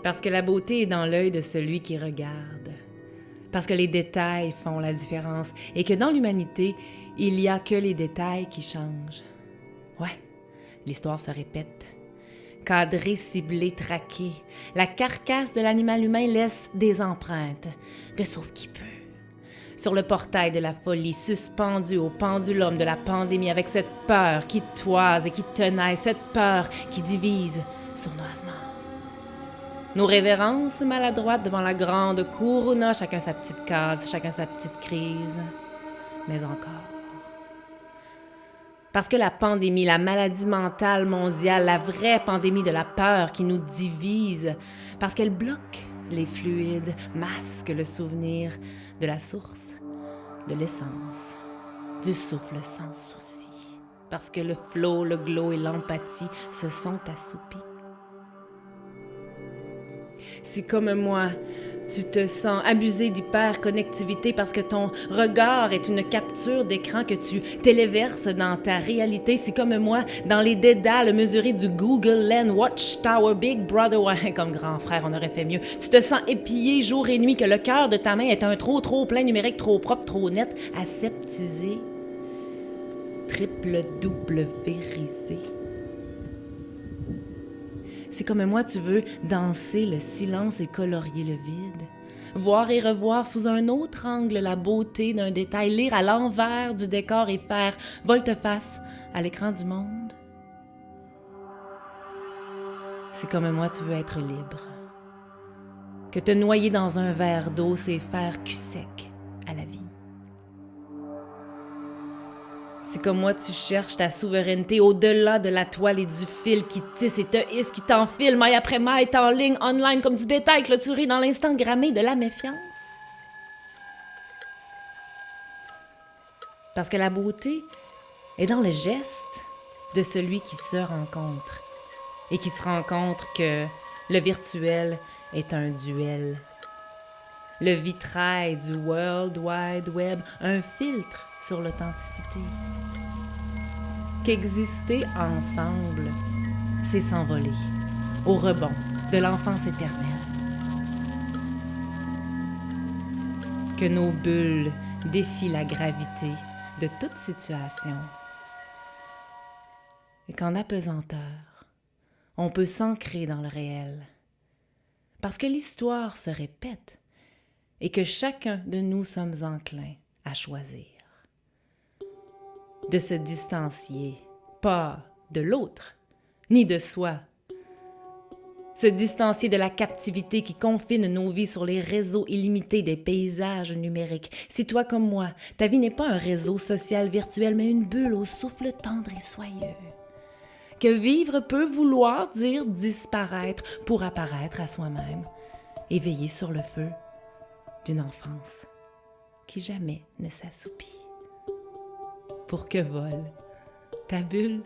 Parce que la beauté est dans l'œil de celui qui regarde. Parce que les détails font la différence et que dans l'humanité, il n'y a que les détails qui changent. Ouais, l'histoire se répète. Cadré, ciblé, traqué, la carcasse de l'animal humain laisse des empreintes, de sauve qui peut. Sur le portail de la folie, suspendu au pendulum de la pandémie, avec cette peur qui toise et qui tenaille, cette peur qui divise sournoisement. Nos révérences maladroites devant la grande cour où n'a chacun sa petite case, chacun sa petite crise. Mais encore. Parce que la pandémie, la maladie mentale mondiale, la vraie pandémie de la peur qui nous divise, parce qu'elle bloque les fluides, masque le souvenir de la source, de l'essence, du souffle sans souci. Parce que le flot, le glow et l'empathie se sont assoupis. Si comme moi, tu te sens abusé d'hyperconnectivité parce que ton regard est une capture d'écran que tu téléverses dans ta réalité, si comme moi, dans les dédales mesurés du Google Lens Watchtower Big Brother, ouais, comme grand frère, on aurait fait mieux, tu te sens épié jour et nuit, que le cœur de ta main est un trop plein numérique, trop propre, trop net, aseptisé, triple double vérisé. Si comme moi tu veux danser le silence et colorier le vide, voir et revoir sous un autre angle la beauté d'un détail, lire à l'envers du décor et faire volte-face à l'écran du monde. Si comme moi tu veux être libre, que te noyer dans un verre d'eau, c'est faire cul sec à la vie. Si comme moi tu cherches ta souveraineté au-delà de la toile et du fil qui tisse et te hisse, qui t'enfile maille après maille, en ligne, online, comme du bétail clôturé dans l'instant grammé de la méfiance. Parce que la beauté est dans le geste de celui qui se rencontre et qui se rend compte que le virtuel est un duel. Le vitrail du World Wide Web, un filtre sur l'authenticité. Qu'exister ensemble, c'est s'envoler au rebond de l'enfance éternelle. Que nos bulles défient la gravité de toute situation. Et qu'en apesanteur, on peut s'ancrer dans le réel. Parce que l'histoire se répète et que chacun de nous sommes enclins à choisir. De se distancier, pas de l'autre, ni de soi. Se distancier de la captivité qui confine nos vies sur les réseaux illimités des paysages numériques. Si toi comme moi, ta vie n'est pas un réseau social virtuel, mais une bulle au souffle tendre et soyeux. Que vivre peut vouloir dire disparaître pour apparaître à soi-même et veiller sur le feu d'une enfance qui jamais ne s'assoupit. Pour que vole ta bulle